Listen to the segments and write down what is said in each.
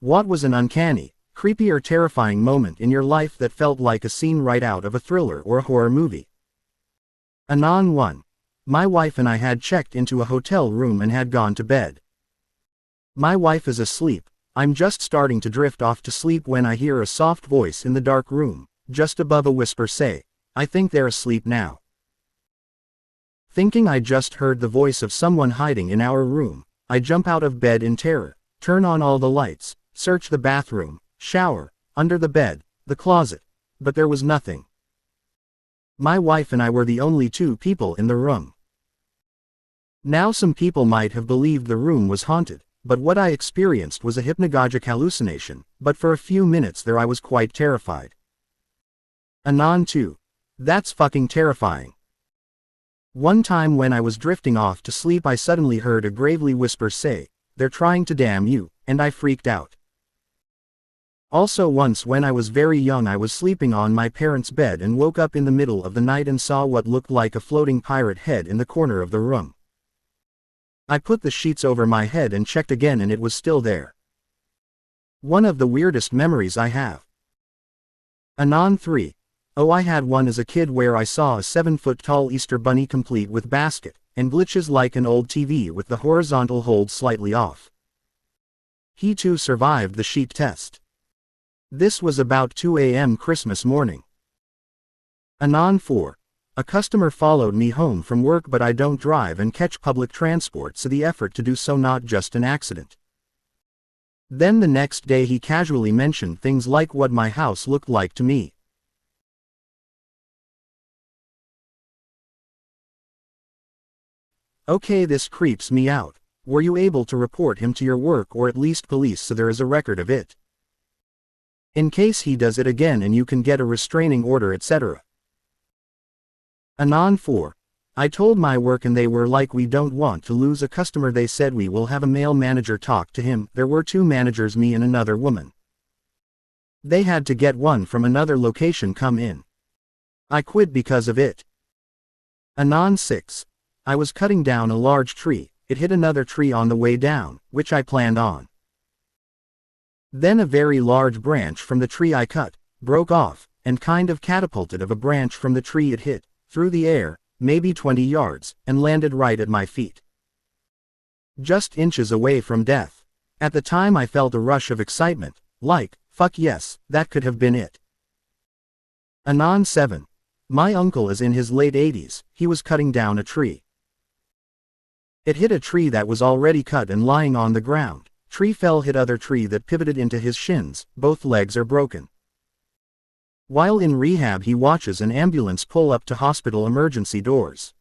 What was an uncanny, creepy or terrifying moment in your life that felt like a scene right out of a thriller or a horror movie? Anon 1. My wife and I had checked into a hotel room and had gone to bed. My wife is asleep. I'm just starting to drift off to sleep when I hear a soft voice in the dark room, just above a whisper say, "I think they're asleep now." Thinking I just heard the voice of someone hiding in our room, I jump out of bed in terror, turn on all the lights, search the bathroom, shower, under the bed, the closet, but there was nothing. My wife and I were the only two people in the room. Now some people might have believed the room was haunted, but what I experienced was a hypnagogic hallucination, but for a few minutes there I was quite terrified. Anon 2. That's fucking terrifying. One time when I was drifting off to sleep I suddenly heard a gravely whisper say, "They're trying to damn you," and I freaked out. Also once when I was very young I was sleeping on my parents' bed and woke up in the middle of the night and saw what looked like a floating pirate head in the corner of the room. I put the sheets over my head and checked again and it was still there. One of the weirdest memories I have. Anon 3. Oh, I had one as a kid where I saw a 7-foot-tall Easter bunny complete with basket, and glitches like an old TV with the horizontal hold slightly off. He too survived the sheet test. This was about 2 a.m. Christmas morning. Anon 4. A customer followed me home from work but I don't drive and catch public transport so the effort to do so not just an accident. Then the next day he casually mentioned things like what my house looked like to me. Okay, this creeps me out. Were you able to report him to your work or at least police so there is a record of it? In case he does it again and you can get a restraining order etc. Anon 4. I told my work and they were like, "We don't want to lose a customer." They said we will have a male manager talk to him. There were two managers, me and another woman. They had to get one from another location come in. I quit because of it. Anon 6. I was cutting down a large tree, it hit another tree on the way down, which I planned on. Then a very large branch from the tree I cut, broke off, and kind of catapulted of a branch from the tree it hit, through the air, maybe 20 yards, and landed right at my feet. Just inches away from death. At the time I felt a rush of excitement, like, fuck yes, that could have been it. Anon 7. My uncle is in his late 80s, he was cutting down a tree. It hit a tree that was already cut and lying on the ground. Tree fell, hit other tree that pivoted into his shins, both legs are broken. While in rehab he watches an ambulance pull up to hospital emergency doors.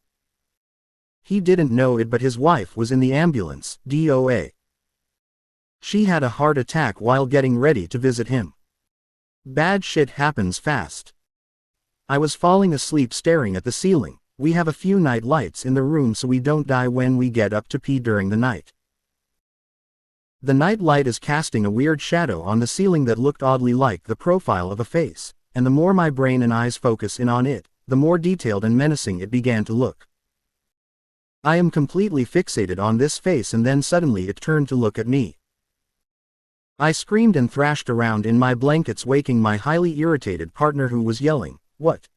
He didn't know it but his wife was in the ambulance, DOA. She had a heart attack while getting ready to visit him. Bad shit happens fast. I was falling asleep staring at the ceiling. We have a few night lights in the room so we don't die when we get up to pee during the night. The night light is casting a weird shadow on the ceiling that looked oddly like the profile of a face, and the more my brain and eyes focus in on it, the more detailed and menacing it began to look. I am completely fixated on this face and then suddenly it turned to look at me. I screamed and thrashed around in my blankets, waking my highly irritated partner who was yelling, "What?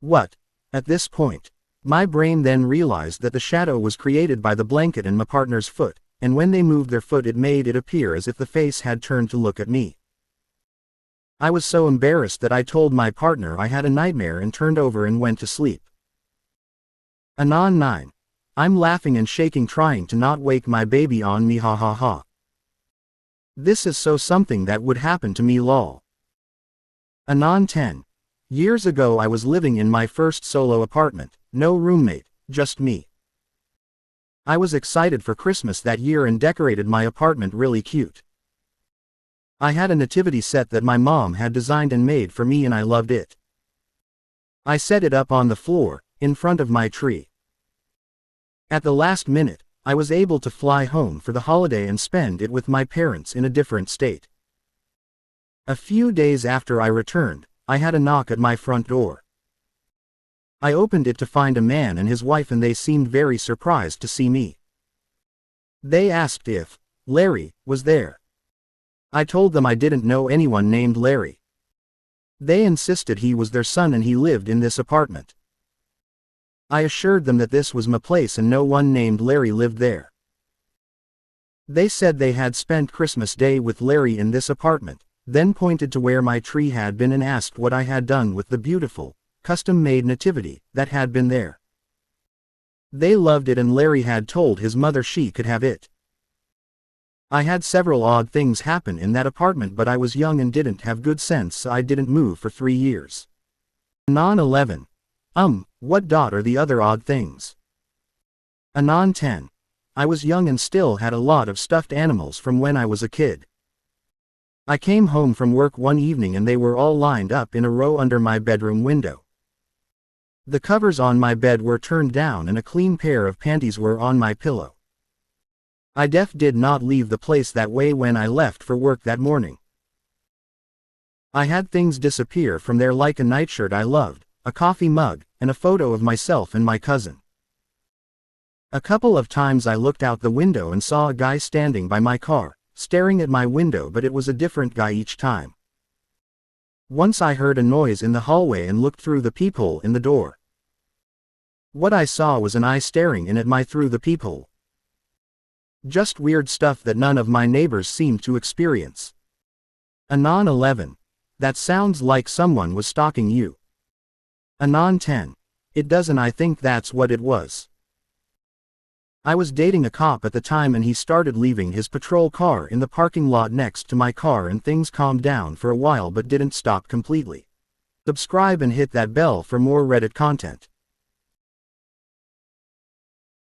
What?" At this point, my brain then realized that the shadow was created by the blanket and my partner's foot, and when they moved their foot it made it appear as if the face had turned to look at me. I was so embarrassed that I told my partner I had a nightmare and turned over and went to sleep. Anon 9. I'm laughing and shaking trying to not wake my baby on me, ha ha ha. This is so something that would happen to me, lol. Anon 10. Years ago I was living in my first solo apartment, no roommate, just me. I was excited for Christmas that year and decorated my apartment really cute. I had a nativity set that my mom had designed and made for me and I loved it. I set it up on the floor, in front of my tree. At the last minute, I was able to fly home for the holiday and spend it with my parents in a different state. A few days after I returned, I had a knock at my front door. I opened it to find a man and his wife and they seemed very surprised to see me. They asked if Larry was there. I told them I didn't know anyone named Larry. They insisted he was their son and he lived in this apartment. I assured them that this was my place and no one named Larry lived there. They said they had spent Christmas Day with Larry in this apartment, then pointed to where my tree had been and asked what I had done with the beautiful, custom-made nativity that had been there. They loved it and Larry had told his mother she could have it. I had several odd things happen in that apartment, but I was young and didn't have good sense, so I didn't move for 3 years. Anon 11. What are the other odd things? Anon 10. I was young and still had a lot of stuffed animals from when I was a kid. I came home from work one evening and they were all lined up in a row under my bedroom window. The covers on my bed were turned down and a clean pair of panties were on my pillow. I did not leave the place that way when I left for work that morning. I had things disappear from there like a nightshirt I loved, a coffee mug, and a photo of myself and my cousin. A couple of times I looked out the window and saw a guy standing by my car, staring at my window, but it was a different guy each time. Once I heard a noise in the hallway and looked through the peephole in the door. What I saw was an eye staring in at me through the peephole. Just weird stuff that none of my neighbors seemed to experience. Anon 11. That sounds like someone was stalking you. Anon 10. It does, and I think that's what it was. I was dating a cop at the time and he started leaving his patrol car in the parking lot next to my car and things calmed down for a while but didn't stop completely. Subscribe and hit that bell for more Reddit content.